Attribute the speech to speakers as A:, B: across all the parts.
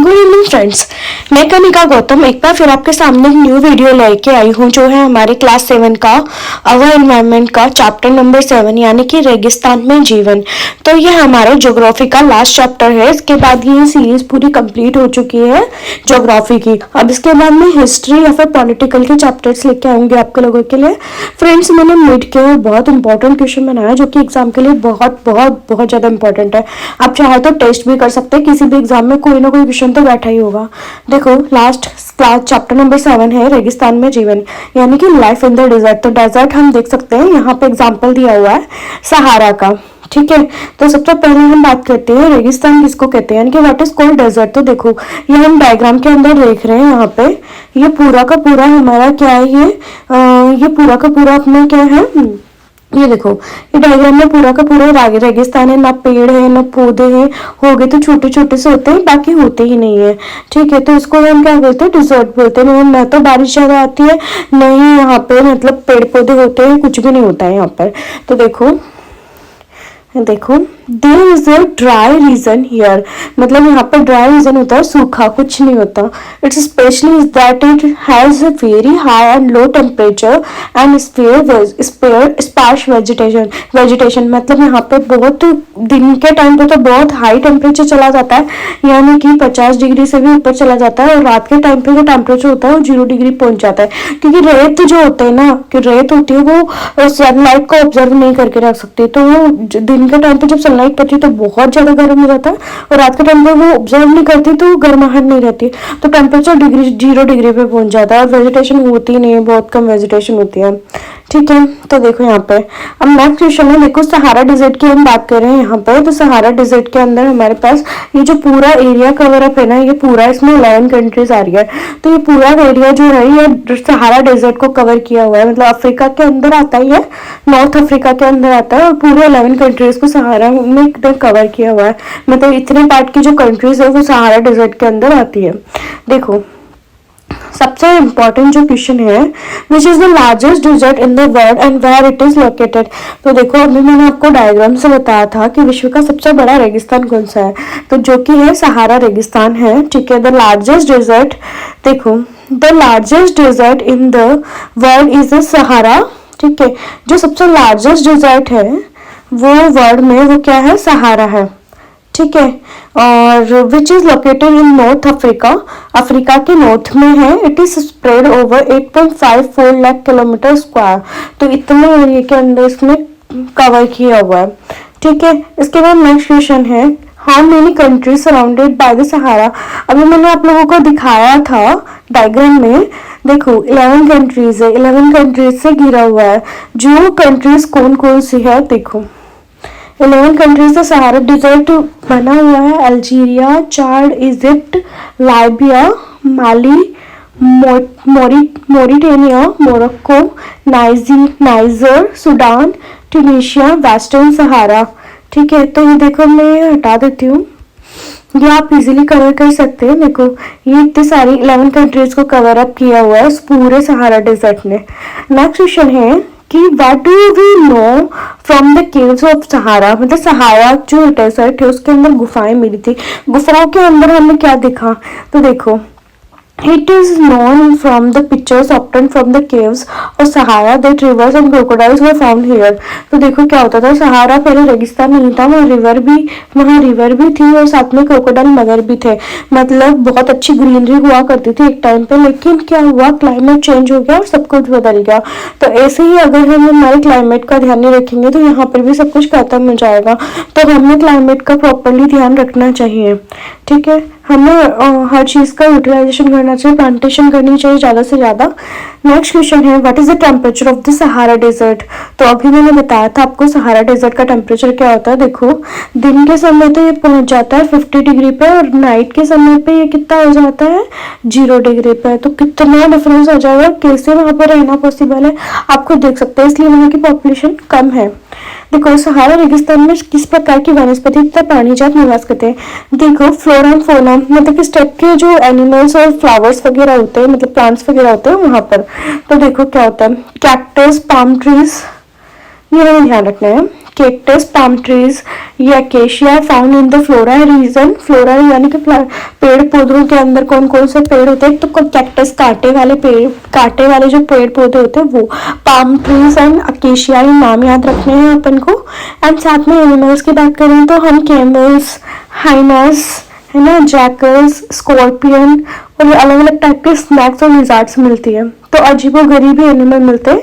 A: Good evening friends, मैं कनिका गौतम एक बार फिर आपके सामने एक न्यू वीडियो लेके आई हूँ जो है हमारे क्लास 7 का अवर एनवायरनमेंट का चैप्टर नंबर 7 यानी कि रेगिस्तान में जीवन। तो ये हमारे ज्योग्राफी का लास्ट चैप्टर है। इसके बाद ये सीरीज पूरी कंप्लीट हो चुकी है ज्योग्राफी की। अब इसके बाद मैं हिस्ट्री या फिर पॉलिटिकल के चैप्टर्स लेके आऊंगी आपके लोगों के लिए। फ्रेंड्स, मैंने मिड के और बहुत इंपॉर्टेंट क्वेश्चन बनाया जो कि एग्जाम के लिए बहुत बहुत बहुत ज्यादा इंपॉर्टेंट है। आप चाहे तो टेस्ट भी कर सकते हैं, किसी भी एग्जाम में कोई ना कोई क्वेश्चन तो बैठा ही होगा। देखो, लास्ट क्लास चैप्टर नंबर 7 है रेगिस्तान में जीवन यानी कि लाइफ इन द डेजर्ट। तो डेजर्ट हम देख सकते हैं, यहाँ पे एग्जाम्पल दिया हुआ है सहारा का। ठीक है, तो सबसे पहले हम बात करते हैं रेगिस्तान किसको कहते हैं यानी कि व्हाट इज कॉल्ड डेजर्ट। तो देखो, ये हम डायग्राम के अंदर देख रहे हैं। यहाँ पे ये पूरा का पूरा हमारा क्या है, ये पूरा का पूरा अपना क्या है, ये देखो, ये डायग्राम में पूरा का पूरा रेगिस्तान है। ना पेड़ है ना पौधे हैं, हो गए तो छोटे छोटे से होते हैं, बाकी होते ही नहीं है। ठीक है, तो इसको हम क्या बोलते हैं, डिजर्ट बोलते हैं। न तो बारिश ज्यादा आती है, न ही यहाँ पे मतलब पेड़ पौधे होते हैं, कुछ भी नहीं होता है यहाँ पर। तो देखो there is a dry region here, मतलब यहाँ पर ड्राई रीजन होता है, सूखा, कुछ नहीं होता। It's specially is that it has a very high and low temperature and sparse vegetation, मतलब यहाँ पे बहुत दिन के टाइम पे तो बहुत हाई टेम्परेचर चला जाता है, यानी कि 50 डिग्री से भी ऊपर चला जाता है। और रात के टाइम पे जो टेम्परेचर होता है वो 0 डिग्री पहुंच जाता है, क्योंकि रेत जो होते हैं ना, कि रेत होती है वो सनलाइट को ऑब्जर्व नहीं करके रख सकती। तो वो दिन के टाइम पे जब सनलाइट पड़ती है तो बहुत ज्यादा गर्म हो जाता है, और रात के टाइम पे वो ऑब्जर्व नहीं करती तो गर्माहट नहीं रहती, तो टेम्परेचर 0 डिग्री पे पहुंच जाता है। और वेजिटेशन होती नहीं है, बहुत कम वेजिटेशन होती है। ठीक है, तो देखो यहाँ पे अब नेक्स्ट क्वेश्चन है। देखो, सहारा डिजर्ट की हम बात कर रहे हैं यहाँ पे। तो सहारा डिजर्ट के अंदर हमारे पास ये जो पूरा एरिया कवर अप है ना, ये पूरा इसमें 11 कंट्रीज आ रही है। तो ये पूरा एरिया जो है ये सहारा डिजर्ट को कवर किया हुआ है, मतलब अफ्रीका के अंदर आता ही है, नॉर्थ अफ्रीका के अंदर आता है, और पूरे 11 कंट्रीज को सहारा में कवर किया हुआ है। मतलब इतने पार्ट की जो कंट्रीज है वो सहारा डिजर्ट के अंदर आती है। देखो, सबसे इम्पोर्टेंट जो क्वेश्चन है, which is the largest desert in the world and where it is located. तो देखो, अभी मैंने आपको डायग्राम से बताया था कि विश्व का सबसे बड़ा रेगिस्तान कौन सा है, तो जो कि है सहारा रेगिस्तान है। ठीक है, द लार्जेस्ट डिजर्ट, देखो, the largest desert in the world is the Sahara. ठीक है, जो सबसे लार्जेस्ट डिजर्ट है वो वर्ल्ड में वो क्या है, सहारा है। ठीक है, और which is located in north Africa, Africa के नॉर्थ में है। It is spread over 8.54 lakh kilometre square, तो इतने एरिया के अंदर इसमें कवर किया हुआ है। ठीक है, इसके बाद नेक्स्ट क्वेश्चन है, how many countries surrounded by the Sahara. अभी मैंने आप लोगों को दिखाया था डायग्राम में। देखो, 11 कंट्रीज है, 11 कंट्रीज से घिरा हुआ है। जो कंट्रीज कौन कौन सी है, देखो 11 कंट्रीज से सहारा डिजर्ट बना हुआ है। Algeria, Chad, Egypt, Libya, Mali, Mauritania, Morocco, Niger, Sudan, Tunisia, Western Sahara. ठीक है, तो ये देखो, मैं हटा देती हूँ, ये आप इजीली कवर कर सकते हैं। देखो, ये इतनी सारी 11 कंट्रीज को कवर अप किया हुआ है उस पूरे सहारा डिजर्ट ने। नेक्स्ट क्वेश्चन है कि what do we know from the caves of Sahara, मतलब सहारा जो डेजर्ट है उसके अंदर गुफाएं मिली थी। गुफाओं के अंदर हमें क्या दिखा, तो देखो, it is known from the pictures obtained from the caves of Sahara that rivers and crocodiles were found here। तो देखो क्या होता था, सहारा पहले रेगिस्तान नहीं था, वहाँ रिवर भी थी और साथ में क्रोकोडाइल मगर भी थे। मतलब बहुत अच्छी ग्रीनरी हुआ करती थी एक टाइम पे, लेकिन क्या हुआ, क्लाइमेट चेंज हो गया और सब कुछ बदल गया। तो ऐसे ही अगर हम हमारे क्लाइमेट का ध्यान नहीं रखेंगे तो यहाँ पर भी सब कुछ खत्म हो जाएगा। तो हमें क्लाइमेट का प्रॉपरली ध्यान रखना चाहिए। ठीक है, हमें हर चीज का यूटिलाइजेशन करना चाहिए, प्लांटेशन करनी चाहिए ज्यादा से ज्यादा। नेक्स्ट क्वेश्चन है, what is the temperature of the Sahara desert. तो अभी मैंने बताया था आपको सहारा डेजर्ट का टेम्परेचर क्या होता है। देखो, दिन के समय तो ये पहुंच जाता है 50 डिग्री पे, और नाइट के समय पे ये कितना हो जाता है, 0 डिग्री पे। तो कितना डिफरेंस हो जाएगा, कैसे वहां पर रहना पॉसिबल है, आपको देख सकते हैं, इसलिए वहां की पॉपुलेशन कम है। देखो, सहारा रेगिस्तान में किस प्रकार की वनस्पति तथा प्राणीजात निवास करते हैं। देखो, फ्लोरा एंड फौना, मतलब इस टाइप के जो एनिमल्स और फ्लावर्स वगैरह होते हैं, मतलब प्लांट्स वगैरह होते हैं वहां पर। तो देखो क्या होता है, कैक्टस, पाम ट्रीज, ये हमें ध्यान रखना है। कैक्टस, पाम ट्रीज, ये acacia found in the flora region. Flora यानी कि पेड़ पौधों के अंदर कौन कौन से पेड़ होते हैं, तो कैक्टस कांटे वाले पेड़, कांटे वाले जो पेड़ पौधे होते हैं वो, पाम ट्रीज एंड अकेशिया, ये नाम याद रखने हैं अपन को। एंड साथ में एनिमल्स की बात करें तो हम कैमल्स, हाइनास है ना, जैकल्स, स्कॉर्पियन और अलग अलग टाइप के स्नैक्स और लिजार्ड्स मिलती है। तो अजीबो गरीब ही एनिमल मिलते हैं।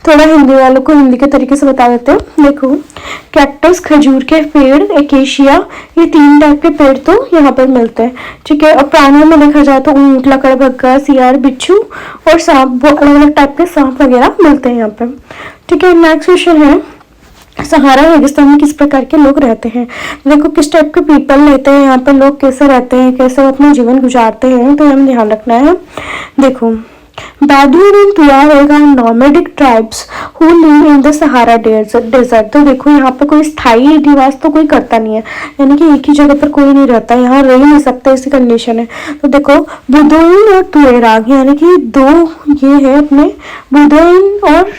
A: थोड़ा हिंदी वालों को हिंदी के तरीके से बता देते हैं। देखो, कैक्टस खजूर के पेड़, एकेशिया, ये 3 टाइप के पेड़ तो यहाँ पर मिलते हैं, ठीक है। और प्राणियों में देखा जाए तो ऊंट, लकड़बग्गा, सियार, बिच्छू और सांप, वो अलग अलग टाइप के सांप वगैरह मिलते हैं यहाँ पर, ठीक है। नेक्स्ट क्वेश्चन है, सहारा रेगिस्तान में किस प्रकार के लोग रहते हैं। देखो, किस टाइप के पीपल रहते हैं यहाँ पर, लोग कैसे रहते हैं, कैसे अपना जीवन गुजारते हैं, तो हमें ध्यान रखना है। देखो, Bedouin and Tuareg are nomadic tribes who live in the Sahara desert। तो देखो, यहाँ पर कोई स्थायी निवास तो कोई करता नहीं है, यानी कि एक ही जगह पर कोई नहीं रहता, यहाँ रह नहीं सकता, ऐसी कंडीशन है। तो देखो, बुदोइन और तुएराग यानी कि दो ये है अपने, बुदोइन और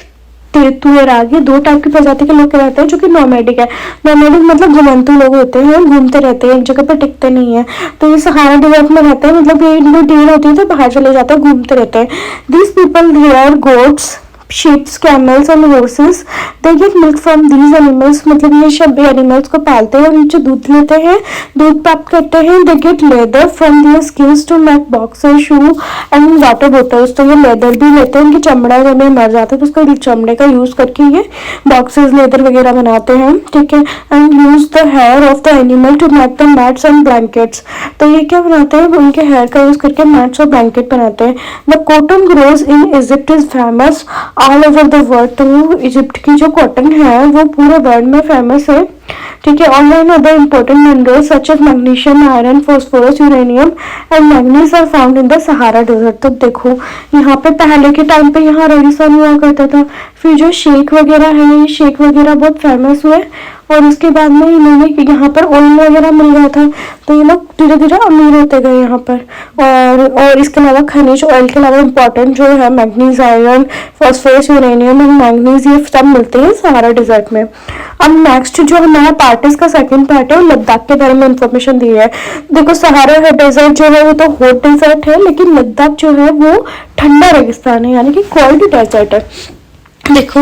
A: तुएराग, ये 2 टाइप की प्रजाति के लोग रहते हैं जो कि नोमैडिक है। नोमैडिक मतलब घुमंतु लोग होते हैं, घूमते रहते हैं, एक जगह पर टिकते नहीं है। तो ये सहारा डेजर्ट में रहते हैं, मतलब ये इनको डील होती है तो बाहर चले जाते हैं, घूमते रहते हैं। These people here goats, sheeps, camels and horses, they get milk from these animals। मतलब ये सब एनिमल्स को पालते हैं, उनसे दूध लेते हैं, दूध प्राप्त करते हैं। they get leather from their skins to make boxer, shoe and water bottles। तो ये लेदर भी लेते हैं, उनकी चमड़ा जब मर जाता है तो उसका चमड़े का यूज करके ये बॉक्सेस, लेदर वगैरह बनाते हैं, ठीक है। And use the hair of the animal to make the mats and blankets. तो ये क्या बनाते हैं, उनके हेयर का यूज करके मैट्स और ब्लैंकेट बनाते हैं। The cotton grows in Egypt is famous all over the world. तो इजिप्ट की जो कॉटन है वो पूरे वर्ल्ड में फेमस है, ठीक है। Online other important minerals such as magnesium, iron, phosphorus, uranium and manganese are found in the Sahara desert. तो देखो, यहाँ पे पहले के टाइम पे यहाँ रेगिस्तान हुआ करता था, फिर जो शेख वगैरह है, ये शेख वगैरह बहुत फेमस हुए और उसके बाद में इन्होंने यहाँ पर ऑयल वगैरह मिल गया था, तो ये लोग धीरे धीरे अमीर होते गए यहाँ पर। और इसके अलावा खनिज, ऑयल के अलावा इम्पोर्टेंट जो है manganese, iron, phosphorus, uranium and manganese, ये सब मिलते हैं सहारा डेजर्ट में। अब नेक्स्ट जो हमारा पार्ट है, इसका सेकंड पार्ट है, लद्दाख के बारे में इंफॉर्मेशन दी है। देखो, सहारा डेजर्ट जो है वो तो हॉट डेजर्ट है, लेकिन लद्दाख जो है वो ठंडा रेगिस्तान है, यानी कि कोल्ड डेजर्ट है। देखो,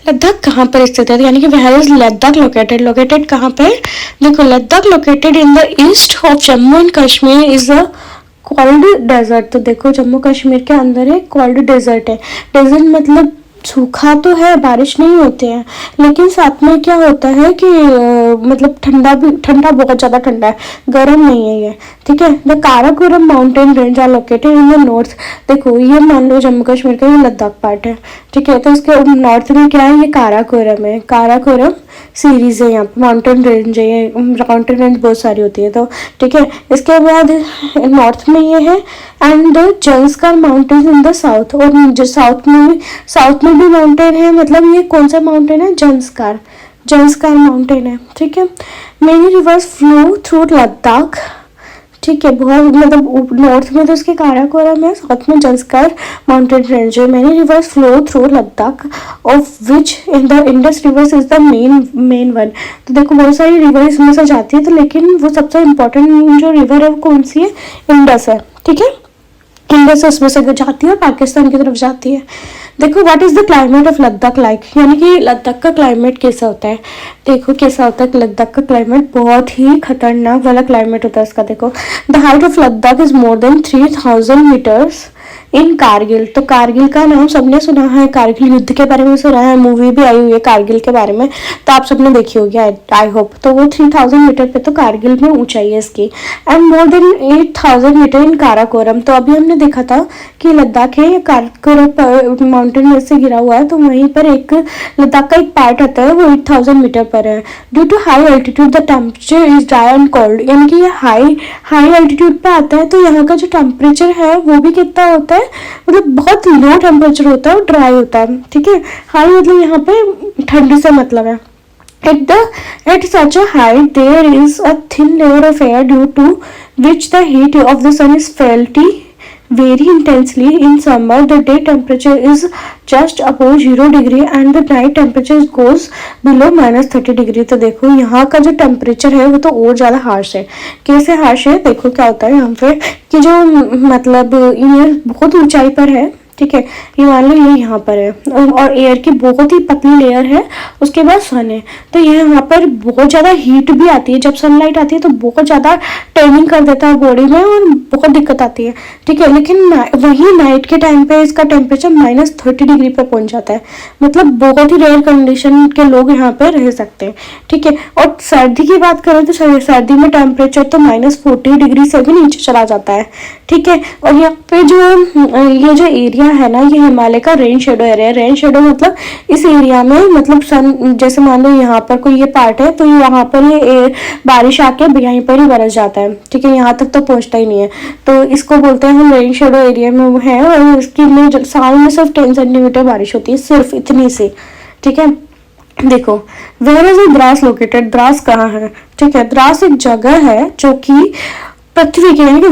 A: लद्दाख कहाँ पर स्थित है, यानी कि where is Ladakh located. Located कहाँ पे, देखो, Ladakh located in the east of Jammu and Kashmir is a cold desert. तो देखो, जम्मू कश्मीर के अंदर है, कोल्ड डेजर्ट है। डेजर्ट मतलब सूखा तो है, बारिश नहीं होते हैं, लेकिन साथ में क्या होता है कि मतलब ठंडा भी, ठंडा बहुत ज़्यादा ठंडा है, गर्म नहीं है ये, ठीक है। The Karakoram mountain range are located in the north. देखो, ये मान लो जम्मू कश्मीर का ये लद्दाख पार्ट है, ठीक है। तो इसके नॉर्थ में क्या है, ये काराकोरम है, काराकोरम सीरीज है, यहाँ पे माउंटेन रेंज है, ये माउंटेन रेंज बहुत सारी होती है, तो ठीक है। इसके बाद नॉर्थ में ये है and the Zanskar mountain in the south. और जो साउथ में भी माउंटेन है, मतलब ये कौन सा माउंटेन है, जंस्कार, जंस्कार माउंटेन है, ठीक है। Many reverse flow through Ladakh, ठीक है। बहुत मतलब नॉर्थ में तो इसके काराकोरम है, साउथ में जंस्कार माउंटेन रेंज है। Many reverse flow through Ladakh of which in the Indus reverse is the main one. तो देखो, बहुत सारी रिवर इसमें से जाती है, तो लेकिन वो सबसे इम्पोर्टेंट जो रिवर है वो कौन सी है, इंडस है, ठीक है। इंडस उसमें से जाती है और पाकिस्तान की तरफ जाती है। देखो, what is the climate of Ladakh like, यानी कि लद्दाख का क्लाइमेट कैसा होता है। देखो, कैसा होता है लद्दाख का क्लाइमेट, बहुत ही खतरनाक वाला क्लाइमेट होता है इसका। देखो, the height of Ladakh is more than 3000 metres in Kargil. तो कारगिल का नाम सबने सुना है, कारगिल युद्ध के बारे में सुना है, मूवी भी आई हुई है कारगिल के बारे में, तो आप सबने देखी होगी आई होप। तो वो 3000 मीटर पे तो कारगिल में ऊंचाई है इसकी। एंड मोर देन 8000 मीटर इन काराकोरम। तो अभी हमने देखा था कि लद्दाख है, ये काराकोरम माउंटेन में से गिरा हुआ है, तो वहीं पर एक लद्दाख का एक पार्ट आता है, वो 8000 मीटर पर है। Due to high altitude the temperature is dry and cold, यानी कि ये हाई एल्टीट्यूड पे आता है, तो यहाँ का जो टेम्परेचर है वो भी कितना होता है, मतलब बहुत लो टेम्परेचर होता है और ड्राई होता है, ठीक है। हाई मतलब यहाँ पे ठंडी से मतलब है। At such a height, there is a thin layer of air due to which the heat of the sun is very intensely. In summer the day temperature is just above 0 degree and the night temperature goes below -30 degree. तो देखो यहाँ का जो temperature है वो तो और ज़्यादा हार्श है। कैसे हार्श है, देखो क्या होता है यहाँ पे कि जो मतलब ये बहुत ऊंचाई पर है, ठीक है, ये मान लो ये यहाँ पर है और एयर की बहुत ही पतली लेयर है, उसके बाद सन है, तो ये यहाँ पर बहुत ज़्यादा हीट भी आती है। जब सनलाइट आती है तो बहुत ज़्यादा टैनिंग कर देता है बॉडी में और बहुत दिक्कत आती है, ठीक है। लेकिन वही नाइट के टाइम पे इसका टेम्परेचर -30 डिग्री पे पहुंच जाता है, मतलब बहुत ही रेयर कंडीशन के लोग यहाँ पे रह सकते हैं, ठीक है। और सर्दी की बात करें तो सर्दी में टेम्परेचर तो -40 डिग्री से भी नीचे चला जाता है, ठीक है। और यहाँ पे जो ये जो एरिया है ना, ये हिमालय का रेन शेडो एरिया है। रेन शेडो मतलब इस एरिया में मतलब सन, जैसे मान लो यहाँ पर कोई ये पार्ट है तो यहाँ पर ये बारिश आके यहीं पर ही बरस जाता है, ठीक है, यहाँ तक तो पहुँचता ही नहीं है, तो इसको बोलते हैं हम रेन शेडो एरिया में वो है। और इसकी में साल में सिर्फ 10 सेंटीमीटर बारिश होती है, सिर्फ इतनी सी, ठीक है। देखो where is Dras located, Dras कहाँ है, ठीक है। द्रास एक जगह है जो कि पृथ्वी के यानी कि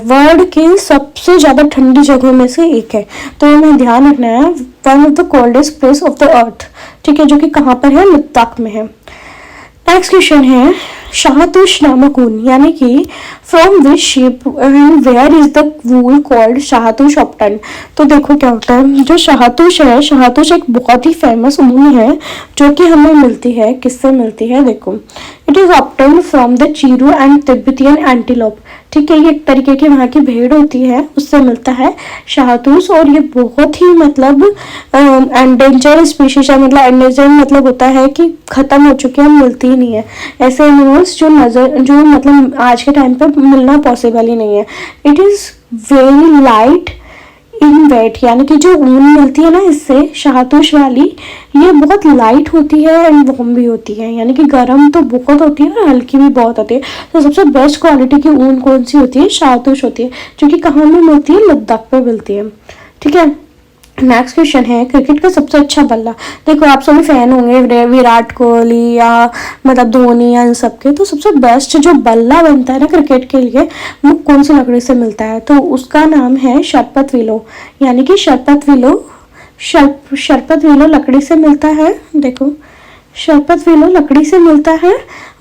A: वर्ल्ड के सबसे ज्यादा ठंडी जगहों में से एक है, तो हमें ध्यान रखना है, one of the coldest place of the earth, ठीक है, जो कि कहाँ पर है, लद्दाख में है। नेक्स्ट क्वेश्चन है शाहतूश नामक ऊन, यानी कि from which sheep and where is the wool called shahtoosh obtain. तो देखो क्या होता है, जो शाहतूश है, शाहतूश एक बहुत ही फेमस ऊन है जो कि हमें मिलती है, किससे मिलती है, देखो it is obtain from the chiru and Tibetan antelope, ठीक है। ये एक तरीके की वहाँ की भेड़ होती है, उससे मिलता है शाहतूश। और ये बहुत ही मतलब एंडेंजर स्पीशीज है, मतलब एंडेंजर मतलब होता है कि खत्म हो चुकी है, मिलती ही नहीं है। ऐसे एनिमल्स जो मतलब आज के टाइम पे मिलना पॉसिबल ही नहीं है। It is very light in weight, यानी कि जो ऊन मिलती है ना इससे शाहतूश वाली, ये बहुत लाइट होती है एंड वार्म भी होती है, यानी कि गर्म तो बहुत होती है और हल्की भी बहुत होती है। तो सबसे बेस्ट क्वालिटी की ऊन कौन सी होती है, शाहतूश होती है, जो कि कहाँ में मिलती है, लद्दाख पे मिलती है, ठीक है। नेक्स्ट क्वेश्चन है क्रिकेट का सबसे अच्छा बल्ला। देखो आप सभी फैन होंगे विराट कोहली या मतलब धोनी या इन सब के, तो सबसे बेस्ट जो बल्ला बनता है ना क्रिकेट के लिए वो कौन सी लकड़ी से मिलता है, तो उसका नाम है शरपत विलो, यानी कि शरपत विलो लकड़ी से मिलता है। देखो शरपत विलो लकड़ी से मिलता है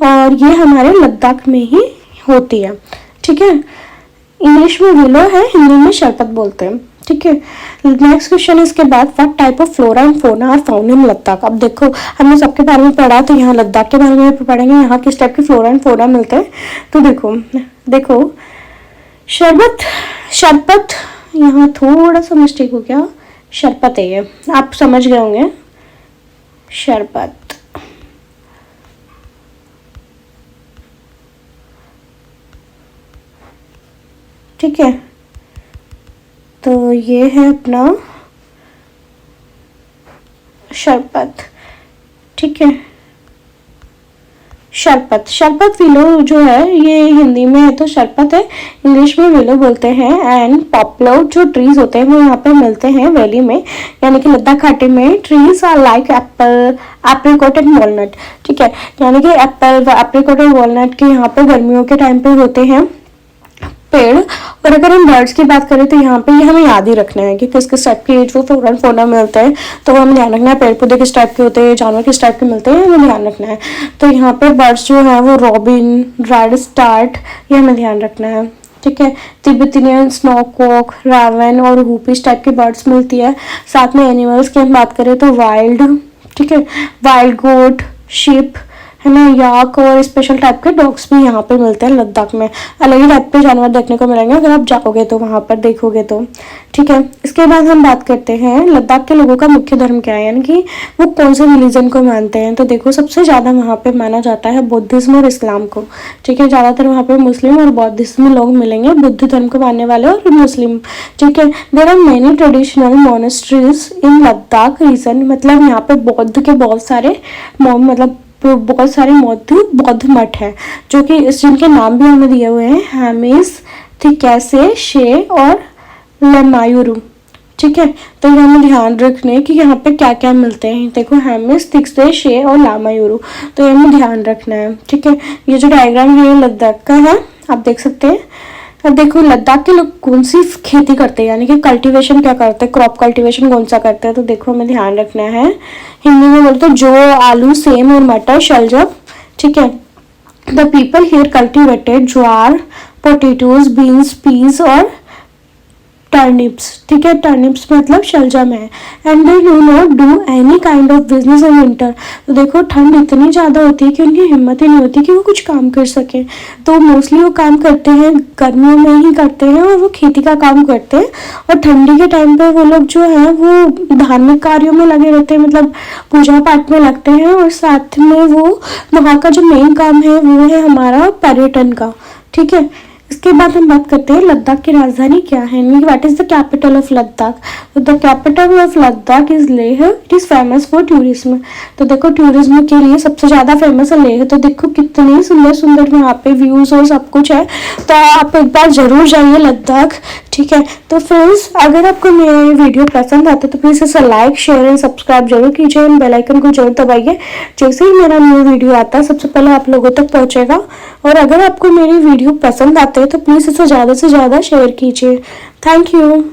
A: और ये हमारे लद्दाख में ही होती है, ठीक है। इंग्लिश में विलो है, हिंदी में शरपत बोलते हैं, ठीक है। नेक्स्ट क्वेश्चन इसके बाद what type of flora and fauna are found in Ladakh. अब देखो हमने सबके बारे में पढ़ा, तो यहाँ लद्दाख के बारे में पढ़ेंगे, यहाँ किस टाइप के फ्लोरा एंड फौना मिलते हैं। तो देखो शरपत यहाँ थोड़ा सा मिस्टेक हो गया, शरपत है ये, आप समझ गए होंगे, शरपत, ठीक है। तो ये है अपना शरपत, ठीक है। शरपत विलो जो है ये हिंदी में है तो शरपत है, इंग्लिश में विलो बोलते हैं। एंड पॉपुलर जो ट्रीज होते हैं वो यहाँ पे मिलते हैं वैली में, यानी कि लद्दाख घाटी में। Trees are like apple, apricot and walnut, ठीक है, यानी कि एप्पल, एप्रिकॉट और वॉलनट के यहाँ पे गर्मियों के टाइम पे होते हैं पेड़। और अगर हम बर्ड्स की बात करें तो यहाँ पे ये हमें याद ही रखना है कि किस किस टाइप के जो फ्लोरा एंड फौना मिलते हैं, तो हमें ध्यान रखना है, पेड़ पौधे किस टाइप के होते हैं, जानवर किस टाइप के मिलते हैं, हमें ध्यान रखना है। तो यहाँ पे बर्ड्स जो है वो रॉबिन, रेड स्टार्ट, ये हमें ध्यान रखना है, ठीक है। तिब्बतियन स्नोकॉक, रावन और हुपीस टाइप के बर्ड्स मिलती है। साथ में एनिमल्स की हम बात करें तो वाइल्ड, ठीक है, वाइल्ड गोट, शिप है ना, याक और स्पेशल टाइप के डॉग्स भी यहाँ पे मिलते हैं लद्दाख में। अलग ही टाइप के जानवर देखने को मिलेंगे अगर आप जाओगे तो, वहाँ पर देखोगे तो, ठीक है। इसके बाद हम बात करते हैं लद्दाख के लोगों का मुख्य धर्म क्या है, यानी कि वो कौन से रिलीजन को मानते हैं। तो देखो सबसे ज़्यादा वहाँ पे माना जाता है बुद्धिज्म और इस्लाम को, ठीक है। ज़्यादातर वहाँ पे मुस्लिम और बौद्धिज्म लोग मिलेंगे, बुद्ध धर्म को मानने वाले और मुस्लिम, ठीक है। There are many traditional monasteries in Ladakh region, मतलब यहाँ पे बौद्ध के बहुत सारे बौद्ध मठ है, जो कि जिनके नाम भी हमें दिए हुए हैं, हेमिस, थिकैसे, शे और लमायूरू, ठीक है। तो ये हमें ध्यान रखने कि यहाँ पे क्या क्या मिलते हैं। देखो हेमिस, थिकैसे, शे और लामायूरू, तो ये हमें ध्यान रखना है, ठीक है। ये जो डायग्राम है ये लद्दाख का है, आप देख सकते हैं। अब देखो लद्दाख के लोग कौन सी खेती करते हैं, यानी कि कल्टीवेशन क्या करते हैं, क्रॉप कल्टीवेशन कौन सा करते हैं, तो देखो हमें ध्यान रखना है। हिंदी में बोलते हैं जो, आलू, सेम और मटर, शलजम, ठीक है। The people here cultivated jowar, potatoes, beans, peas और टर्निप्स, ठीक है। टर्निप्स मतलब शलजम है। And they do not do any kind of business in winter. तो देखो ठंड इतनी ज़्यादा होती है कि उनकी हिम्मत ही नहीं होती कि वो कुछ काम कर सके, तो मोस्टली वो काम करते हैं गर्मियों में ही करते हैं और वो खेती का काम करते हैं। और ठंडी के टाइम पे वो लोग जो है वो धार्मिक कार्यों में लगे रहते हैं, मतलब पूजा पाठ में लगते हैं। और साथ में वो वहाँ का जो मेन काम है वो है हमारा पर्यटन का, ठीक है। इसके बाद हम बात करते हैं लद्दाख की राजधानी क्या है, what is the capital of Ladakh. The capital of Ladakh is Leh. It is famous for tourism. तो देखो टूरिज्म के लिए सबसे ज्यादा फेमस है लेह। तो देखो कितने सुंदर सुंदर यहाँ पे व्यूज और सब कुछ है, तो आप एक बार जरूर जाइए लद्दाख, ठीक है। तो फ्रेंड्स अगर आपको मेरा ये वीडियो पसंद आता है तो प्लीज इसे लाइक, शेयर एंड सब्सक्राइब जरूर कीजिए एंड बेल आइकन को जरूर दबाइए। जैसे ही मेरा न्यू वीडियो आता है सबसे पहले आप लोगों तक पहुंचेगा। और अगर आपको मेरी वीडियो पसंद आते हैं तो प्लीज इसे ज्यादा से ज्यादा शेयर कीजिए। Thank you.